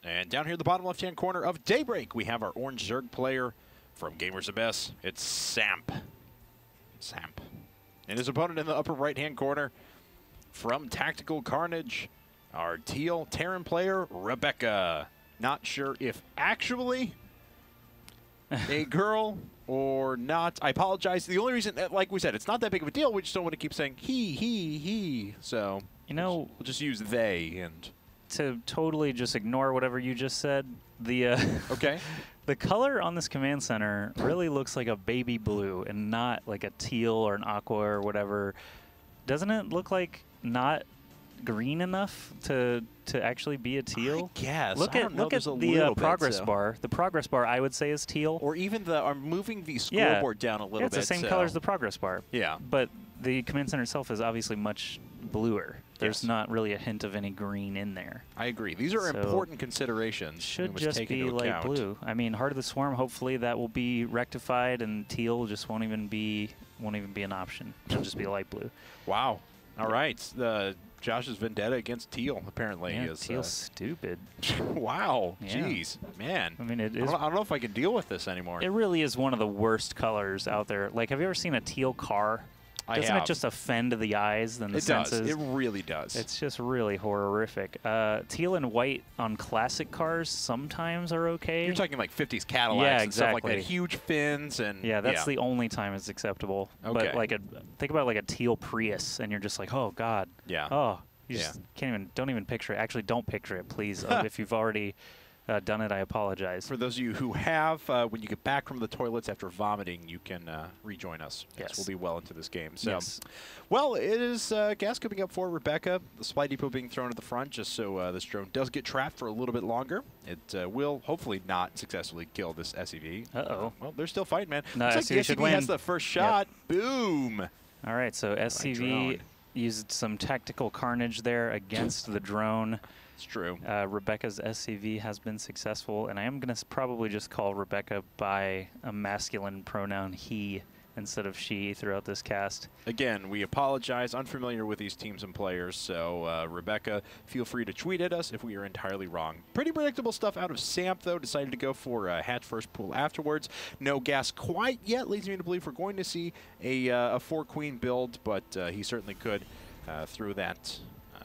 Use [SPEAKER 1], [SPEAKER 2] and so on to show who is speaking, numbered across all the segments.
[SPEAKER 1] And down here in the bottom left-hand corner of Daybreak, we have our orange Zerg player from Gamers Abyss. It's Samp. Samp. And his opponent in the upper right-hand corner from Tactical Carnage, our teal Terran player, Rebecca. Not sure if actually a girl or not. I apologize. The only reason, like we said, it's not that big of a deal. We just don't want to keep saying he. So,
[SPEAKER 2] you know,
[SPEAKER 1] we'll just use they. And
[SPEAKER 2] to totally just ignore whatever you just said, the
[SPEAKER 1] okay,
[SPEAKER 2] the color on this command center really looks like a baby blue and not like a teal or an aqua or whatever. Doesn't it look like not green enough to actually be a teal?
[SPEAKER 1] I guess.
[SPEAKER 2] Look at the progress bar. The progress bar, I would say, is teal.
[SPEAKER 1] Or even I'm moving the scoreboard down a little bit.
[SPEAKER 2] It's the same color as the progress bar.
[SPEAKER 1] Yeah.
[SPEAKER 2] But the command center itself is obviously much bluer. There's not really a hint of any green in there.
[SPEAKER 1] I agree. These are important considerations.
[SPEAKER 2] Should just be light blue. I mean, Heart of the Swarm, hopefully that will be rectified, and teal just won't even be an option. It'll just be light blue.
[SPEAKER 1] Wow. All right. Josh's vendetta against teal apparently is
[SPEAKER 2] teal's stupid.
[SPEAKER 1] Wow. Jeez, man.
[SPEAKER 2] I mean, it is.
[SPEAKER 1] I don't know if I can deal with this anymore.
[SPEAKER 2] It really is one of the worst colors out there. Like, have you ever seen a teal car? Doesn't it just offend the eyes and the senses?
[SPEAKER 1] It does. It really does.
[SPEAKER 2] It's just really horrific. Teal and white on classic cars sometimes are okay.
[SPEAKER 1] You're talking like 50s Cadillacs and stuff like that.
[SPEAKER 2] Exactly.
[SPEAKER 1] Huge fins and
[SPEAKER 2] that's the only time it's acceptable.
[SPEAKER 1] Okay.
[SPEAKER 2] But like think about like a teal Prius, and you're just like, oh God.
[SPEAKER 1] Yeah.
[SPEAKER 2] Oh, you just don't even picture it. Actually, don't picture it, please. If you've already done it, I apologize.
[SPEAKER 1] For those of you who have, when you get back from the toilets after vomiting, you can rejoin us.
[SPEAKER 2] Yes.
[SPEAKER 1] We'll be well into this game. So, well, it is gas coming up for Rebecca. The supply depot being thrown at the front just so this drone does get trapped for a little bit longer. It will hopefully not successfully kill this SCV.
[SPEAKER 2] Uh-oh.
[SPEAKER 1] Well, they're still fighting, man.
[SPEAKER 2] No,
[SPEAKER 1] Looks like the SCV has the first shot. Yep. Boom.
[SPEAKER 2] All right, so SCV used some tactical carnage there against the drone.
[SPEAKER 1] It's true.
[SPEAKER 2] Rebecca's SCV has been successful, and I am going to probably just call Rebecca by a masculine pronoun, he, instead of she, throughout this cast.
[SPEAKER 1] Again, we apologize. Unfamiliar with these teams and players, so Rebecca, feel free to tweet at us if we are entirely wrong. Pretty predictable stuff out of Samp, though. Decided to go for hatch first, pool afterwards. No gas quite yet. Leads me to believe we're going to see a 4-queen build, but he certainly could throw that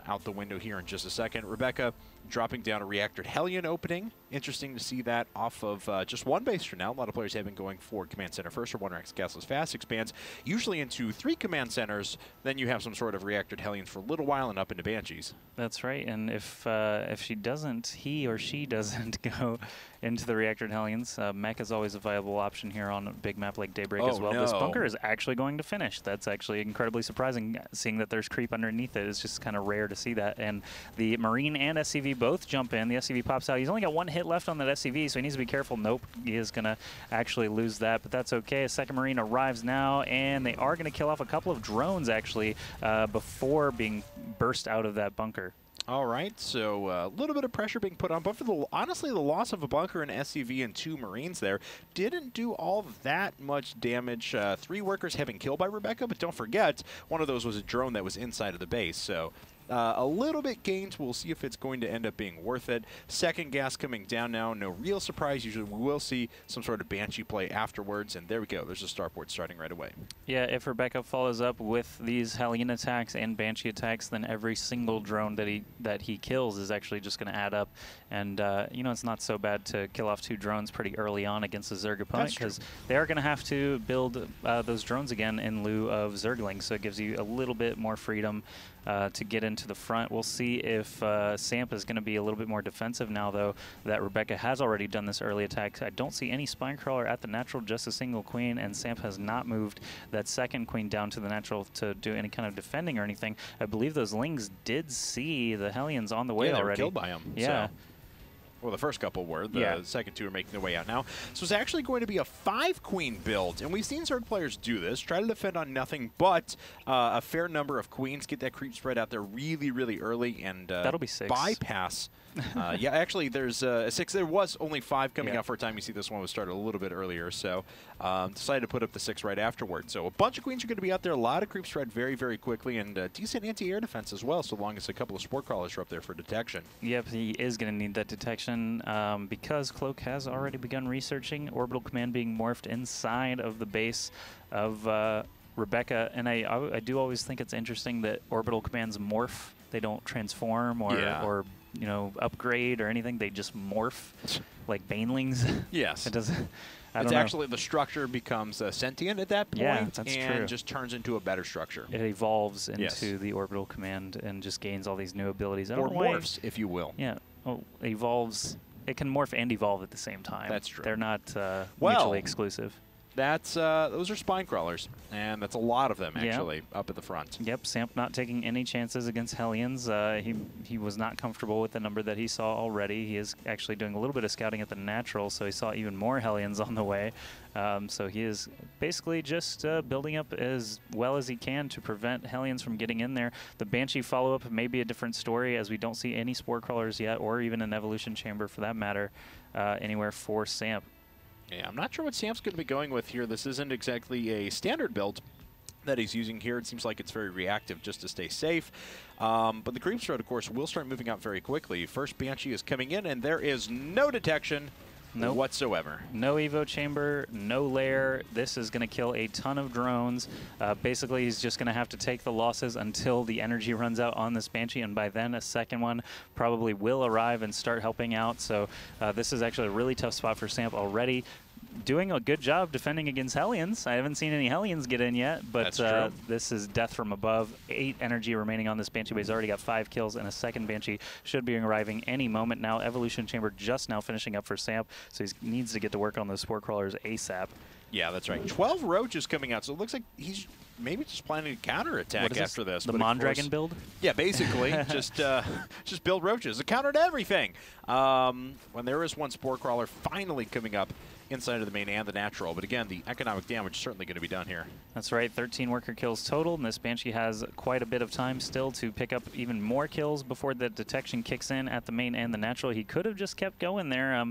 [SPEAKER 1] out the window here in just a second. Rebecca dropping down a reactored Hellion opening. Interesting to see that off of just one base for now. A lot of players have been going for command center first or 1-rack gasless fast expands, usually into 3 command centers. Then you have some sort of reactored Hellions for a little while and up into Banshees.
[SPEAKER 2] That's right, and if she doesn't, he or she doesn't go into the reactored Hellions, mech is always a viable option here on a big map like Daybreak as well. This bunker is actually going to finish. That's actually incredibly surprising, seeing that there's creep underneath it. It's just kind of rare to see that. And the Marine and SCV both jump in. The SCV pops out. He's only got 1 hit left on that SCV, so he needs to be careful. Nope, he is going to actually lose that, but that's okay. A second Marine arrives now, and they are going to kill off a couple of drones, actually, before being burst out of that bunker.
[SPEAKER 1] All right, so a little bit of pressure being put on, but for honestly, the loss of a bunker, an SCV, and 2 Marines there didn't do all that much damage. 3 workers having killed by Rebecca, but don't forget, one of those was a drone that was inside of the base, so a little bit gained. We'll see if it's going to end up being worth it. Second gas coming down now. No real surprise. Usually we will see some sort of Banshee play afterwards, and there we go. There's a starport starting right away. Yeah,
[SPEAKER 2] if Rebecca follows up with these Hellion attacks and Banshee attacks, then every single drone that he kills is actually just going to add up. And, you know, it's not so bad to kill off 2 drones pretty early on against a Zerg opponent, because they are going to have to build those drones again in lieu of Zerglings, so it gives you a little bit more freedom to get into the front. We'll see if Samp is going to be a little bit more defensive now, though, that Rebecca has already done this early attack. I don't see any Spinecrawler at the natural, just a single queen, and Samp has not moved that second queen down to the natural to do any kind of defending or anything. I believe those Lings did see the Hellions on the way already.
[SPEAKER 1] They were killed by them.
[SPEAKER 2] Yeah.
[SPEAKER 1] So. Well, the first couple were. The second 2 are making their way out now. So it's actually going to be a 5-queen build. And we've seen Zerg players do this, try to defend on nothing but a fair number of queens, get that creep spread out there really, really early, and
[SPEAKER 2] that'll be 6.
[SPEAKER 1] Bypass. Yeah, actually, there's a 6. There was only 5 coming out for a time. You see this one was started a little bit earlier. So decided to put up the 6 right afterward. So a bunch of queens are going to be out there. A lot of creep spread very, very quickly, and decent anti-air defense as well, so long as a couple of sport crawlers are up there for detection.
[SPEAKER 2] Yep, he is going to need that detection. direction because Cloak has already begun researching Orbital Command being morphed inside of the base of Rebecca. And I do always think it's interesting that Orbital Commands morph. They don't transform or you know, upgrade or anything. They just morph like banelings.
[SPEAKER 1] Yes.
[SPEAKER 2] It doesn't.
[SPEAKER 1] It's actually the structure becomes sentient at that point,
[SPEAKER 2] yeah, that's
[SPEAKER 1] and
[SPEAKER 2] true.
[SPEAKER 1] just turns into a better structure.
[SPEAKER 2] It evolves into the Orbital Command and just gains all these new abilities.
[SPEAKER 1] Or morphs, if you will.
[SPEAKER 2] Yeah, evolves. It can morph and evolve at the same time.
[SPEAKER 1] That's true.
[SPEAKER 2] They're not mutually exclusive.
[SPEAKER 1] That's those are spine crawlers, and that's a lot of them actually up at the front.
[SPEAKER 2] Yep, Samp not taking any chances against Hellions. He was not comfortable with the number that he saw already. He is actually doing a little bit of scouting at the natural, so he saw even more Hellions on the way. So he is basically just building up as well as he can to prevent Hellions from getting in there. The Banshee follow-up may be a different story, as we don't see any Spore Crawlers yet, or even an Evolution Chamber for that matter, anywhere for Samp.
[SPEAKER 1] Yeah, I'm not sure what Samp's going to be going with here. This isn't exactly a standard build that he's using here. It seems like it's very reactive just to stay safe. But the Creep Strode, of course, will start moving out very quickly. First Banshee is coming in, and there is no detection whatsoever.
[SPEAKER 2] No Evo Chamber, no lair. This is going to kill a ton of drones. Basically, he's just going to have to take the losses until the energy runs out on this Banshee, and by then a second one probably will arrive and start helping out. So this is actually a really tough spot for Samp already. Doing a good job defending against Hellions. I haven't seen any Hellions get in yet, but this is death from above. 8 energy remaining on this Banshee, but he's already got 5 kills, and a second Banshee should be arriving any moment now. Evolution Chamber just now finishing up for Samp, so he needs to get to work on those Spore Crawlers ASAP.
[SPEAKER 1] Yeah, that's right. 12 Roaches coming out, so it looks like he's maybe just planning to counterattack after this.
[SPEAKER 2] The Mondragon build?
[SPEAKER 1] Yeah, basically. just build Roaches. A counter to everything. When there is one Spore Crawler finally coming up inside of the main and the natural. But again, the economic damage is certainly going to be done here.
[SPEAKER 2] That's right. 13 worker kills total, and this Banshee has quite a bit of time still to pick up even more kills before the detection kicks in at the main and the natural. He could have just kept going there.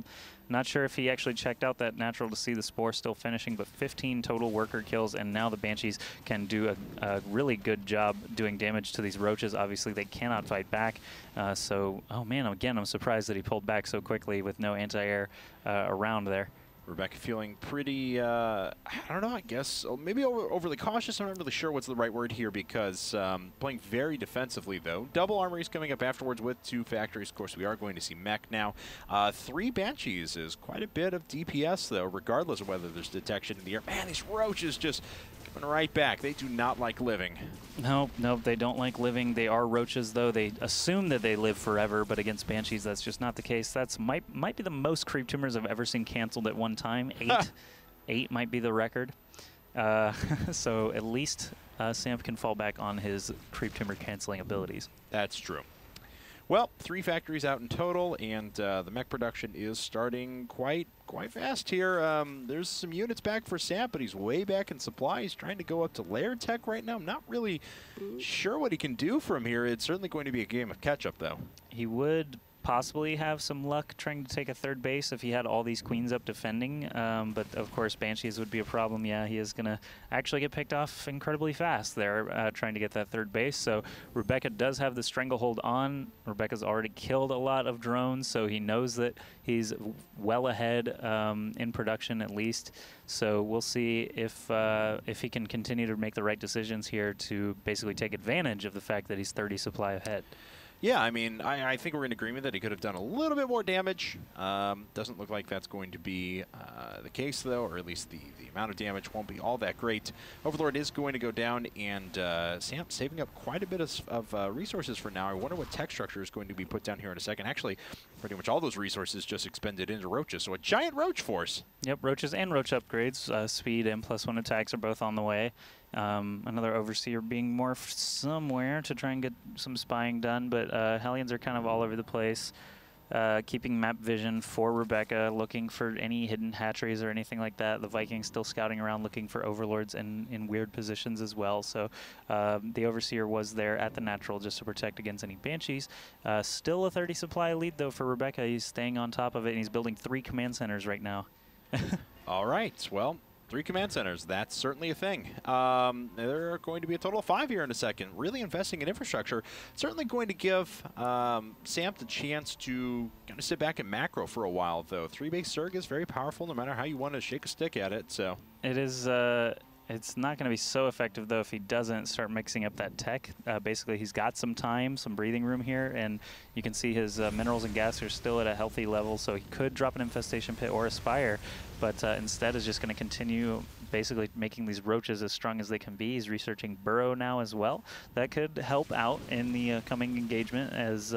[SPEAKER 2] Not sure if he actually checked out that natural to see the Spore still finishing, but 15 total worker kills, and now the Banshees can do a really good job doing damage to these Roaches. Obviously, they cannot fight back. Oh man, again, I'm surprised that he pulled back so quickly with no anti-air around there.
[SPEAKER 1] Rebecca feeling pretty, I don't know, I guess, maybe overly cautious. I'm not really sure what's the right word here because playing very defensively, though. Double Armories coming up afterwards with 2 factories. Of course, we are going to see mech now. 3 Banshees is quite a bit of DPS, though, regardless of whether there's detection in the air. Man, these Roaches just coming right back. They do not like living.
[SPEAKER 2] No, they don't like living. They are Roaches, though. They assume that they live forever, but against Banshees, that's just not the case. That's might be the most creep tumors I've ever seen canceled at one time. 8. 8 might be the record. So at least Samp can fall back on his creep tumor canceling abilities.
[SPEAKER 1] That's true. Well, 3 factories out in total, and the mech production is starting quite fast here. There's some units back for Samp, but he's way back in supply. He's trying to go up to layer tech right now. I'm not really sure what he can do from here. It's certainly going to be a game of catch-up, though. He
[SPEAKER 2] would possibly have some luck trying to take a 3rd base if he had all these queens up defending, but of course Banshees would be a problem. Yeah, he is going to actually get picked off incredibly fast there trying to get that 3rd base. So Rebecca does have the stranglehold on. Rebecca's already killed a lot of drones, so he knows that he's well ahead in production at least. So we'll see if he can continue to make the right decisions here to basically take advantage of the fact that he's 30 supply ahead.
[SPEAKER 1] Yeah, I mean, I think we're in agreement that he could have done a little bit more damage. Doesn't look like that's going to be the case, though, or at least the amount of damage won't be all that great. Overlord is going to go down, and Samp saving up quite a bit of resources for now. I wonder what tech structure is going to be put down here in a second. Actually, pretty much all those resources just expended into Roaches, so a giant Roach force.
[SPEAKER 2] Yep, Roaches and Roach upgrades. Speed and +1 attacks are both on the way. Another Overseer being morphed somewhere to try and get some spying done, but Hellions are kind of all over the place. Keeping map vision for Rebecca, looking for any hidden hatcheries or anything like that. The Vikings still scouting around looking for Overlords in weird positions as well. So the Overseer was there at the natural just to protect against any Banshees. Still a 30 supply lead, though, for Rebecca. He's staying on top of it, and he's building 3 command centers right now.
[SPEAKER 1] All right, well, 3 command centers, that's certainly a thing. There are going to be a total of 5 here in a second. Really investing in infrastructure. Certainly going to give SAMP the chance to kind of sit back and macro for a while, though. 3-base Zerg is very powerful no matter how you want to shake a stick at it. So
[SPEAKER 2] it is. It's not going to be so effective, though, if he doesn't start mixing up that tech. Basically, he's got some time, some breathing room here, and you can see his minerals and gas are still at a healthy level, so he could drop an Infestation Pit or a Spire, but instead is just going to continue basically making these roaches as strong as they can be. He's researching Burrow now as well. That could help out in the coming engagement, as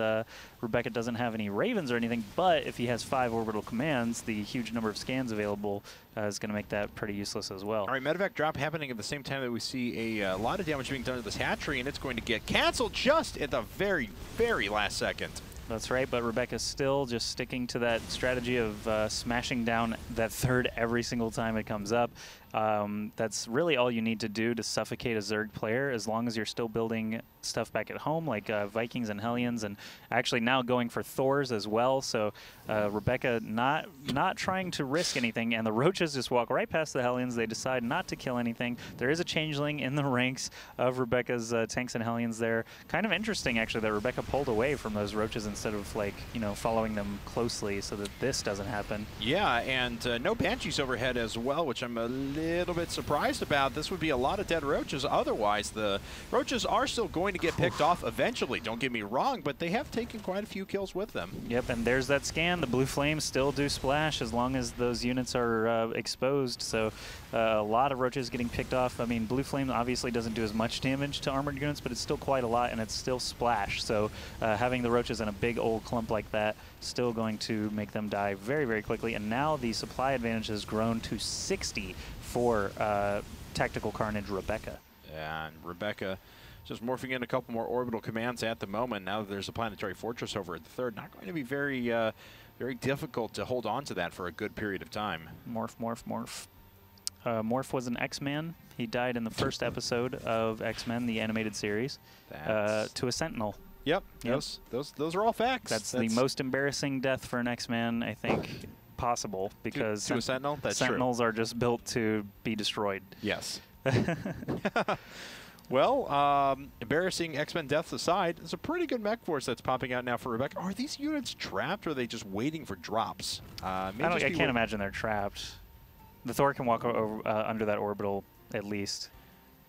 [SPEAKER 2] Rebecca doesn't have any Ravens or anything, but if he has 5 orbital commands, the huge number of scans available is going to make that pretty useless as well.
[SPEAKER 1] All right, medevac drop happening at the same time that we see a lot of damage being done to this hatchery, and it's going to get canceled just at the very, very last second.
[SPEAKER 2] That's right, but Rebecca's still just sticking to that strategy of smashing down that third every single time it comes up. That's really all you need to do to suffocate a Zerg player, as long as you're still building stuff back at home, like Vikings and Hellions, and actually now going for Thors as well. So Rebecca not trying to risk anything, and the Roaches just walk right past the Hellions. They decide not to kill anything. There is a changeling in the ranks of Rebecca's tanks and Hellions there. Kind of interesting, actually, that Rebecca pulled away from those Roaches instead of, like, you know, following them closely so that this doesn't happen.
[SPEAKER 1] Yeah, and no Banshees overhead as well, which I'm a little bit surprised about. This would be a lot of dead Roaches. Otherwise, the Roaches are still going to get picked off eventually. Don't get me wrong, but they have taken quite a few kills with them.
[SPEAKER 2] Yep, and there's that scan. The blue flames still do splash as long as those units are exposed. So a lot of Roaches getting picked off. I mean, blue flame obviously doesn't do as much damage to armored units, but it's still quite a lot, and it's still splash. So having the Roaches in a big old clump like that still going to make them die very, very quickly. And now the supply advantage has grown to 60 for Tactical Carnage Rebecca.
[SPEAKER 1] And Rebecca just morphing in a couple more orbital commands at the moment. Now that there's a planetary fortress over at the third, not going to be very, very difficult to hold on to that for a good period of time.
[SPEAKER 2] Morph, morph, morph. Morph was an X-Man. He died in the first episode of X-Men, the animated series, to a Sentinel.
[SPEAKER 1] Yep. Those are all facts.
[SPEAKER 2] That's the most embarrassing death for an X-Man, I think, possible, because
[SPEAKER 1] to a Sentinel? That's
[SPEAKER 2] Sentinels
[SPEAKER 1] true.
[SPEAKER 2] are just built to be destroyed.
[SPEAKER 1] Yes. Well, embarrassing X-Men deaths aside, it's a pretty good mech force that's popping out now for Rebecca. Are these units trapped, or are they just waiting for drops?
[SPEAKER 2] I can't imagine they're trapped. The Thor can walk over, under that orbital at least.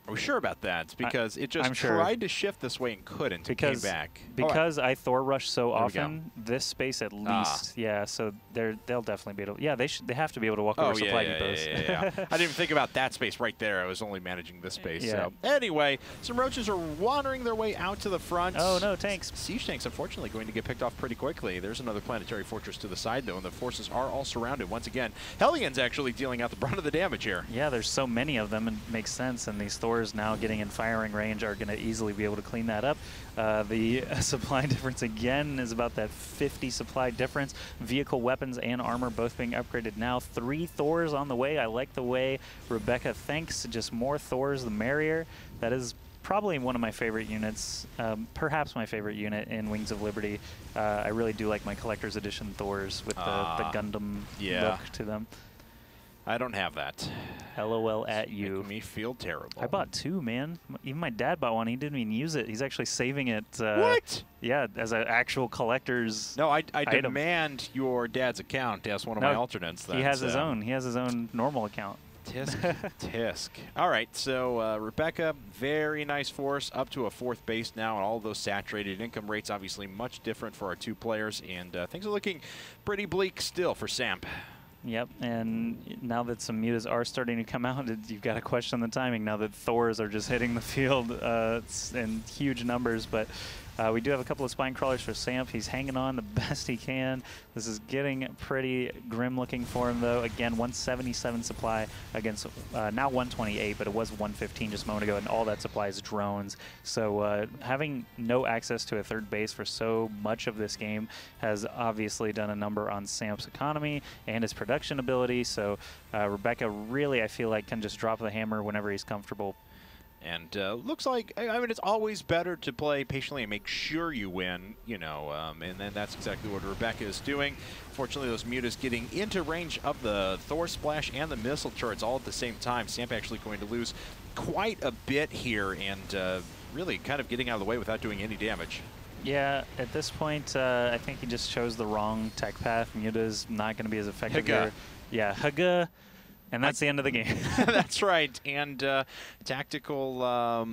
[SPEAKER 1] Are we sure about that? Because it just tried to shift this way and couldn't. It came back.
[SPEAKER 2] Because I Thor rush so often, this space at least, yeah. So they'll definitely be able to. Yeah, they have to be able to walk over supply depots.
[SPEAKER 1] I didn't even think about that space right there. I was only managing this space. Yeah. So anyway, some Roaches are wandering their way out to the front.
[SPEAKER 2] Oh no, tanks!
[SPEAKER 1] Siege tanks, unfortunately, going to get picked off pretty quickly. There's another planetary fortress to the side though, and the forces are all surrounded once again. Hellions actually dealing out the brunt of the damage here.
[SPEAKER 2] Yeah, there's so many of them, and it makes sense. And these Thors now getting in firing range are going to easily be able to clean that up. The supply difference again is about that 50 supply difference. Vehicle, weapons, and armor both being upgraded now. 3 Thors on the way. I like the way Rebecca thinks. Just more Thors, the merrier. That is probably one of my favorite units, perhaps my favorite unit in Wings of Liberty. I really do like my Collector's Edition Thors with the Gundam look to them.
[SPEAKER 1] I don't have that.
[SPEAKER 2] LOL at you.
[SPEAKER 1] Making me feel terrible.
[SPEAKER 2] I bought 2, man. Even my dad bought one. He didn't even use it. He's actually saving it.
[SPEAKER 1] What?
[SPEAKER 2] Yeah, as an actual collector's.
[SPEAKER 1] No, I demand your dad's account as one of my alternates. Then,
[SPEAKER 2] he has his own. He has his own normal account.
[SPEAKER 1] Tisk, tisk. All right, so Rebecca, very nice force, up to a 4th base now, and all of those saturated income rates, obviously much different for our 2 players, and things are looking pretty bleak still for SAMP.
[SPEAKER 2] Yep, and now that some mutas are starting to come out, you've got to question the timing now that Thors are just hitting the field in huge numbers. But we do have a couple of spine crawlers for SAMP. He's hanging on the best he can. This is getting pretty grim looking for him, though. Again, 177 supply against now 128, but it was 115 just a moment ago, and all that supply is drones. So having no access to a 3rd base for so much of this game has obviously done a number on SAMP's economy and his production ability. So Rebecca really, I feel like, can just drop the hammer whenever he's comfortable.
[SPEAKER 1] And looks like, I mean, it's always better to play patiently and make sure you win, you know, and then that's exactly what Rebecca is doing. Fortunately, those mutas getting into range of the Thor Splash and the missile turrets all at the same time. Samp actually going to lose quite a bit here and really kind of getting out of the way without doing any damage.
[SPEAKER 2] Yeah, at this point, I think he just chose the wrong tech path. Muta's not going to be as effective here. Yeah, Haga. And that's the end of the game.
[SPEAKER 1] That's right. And tactical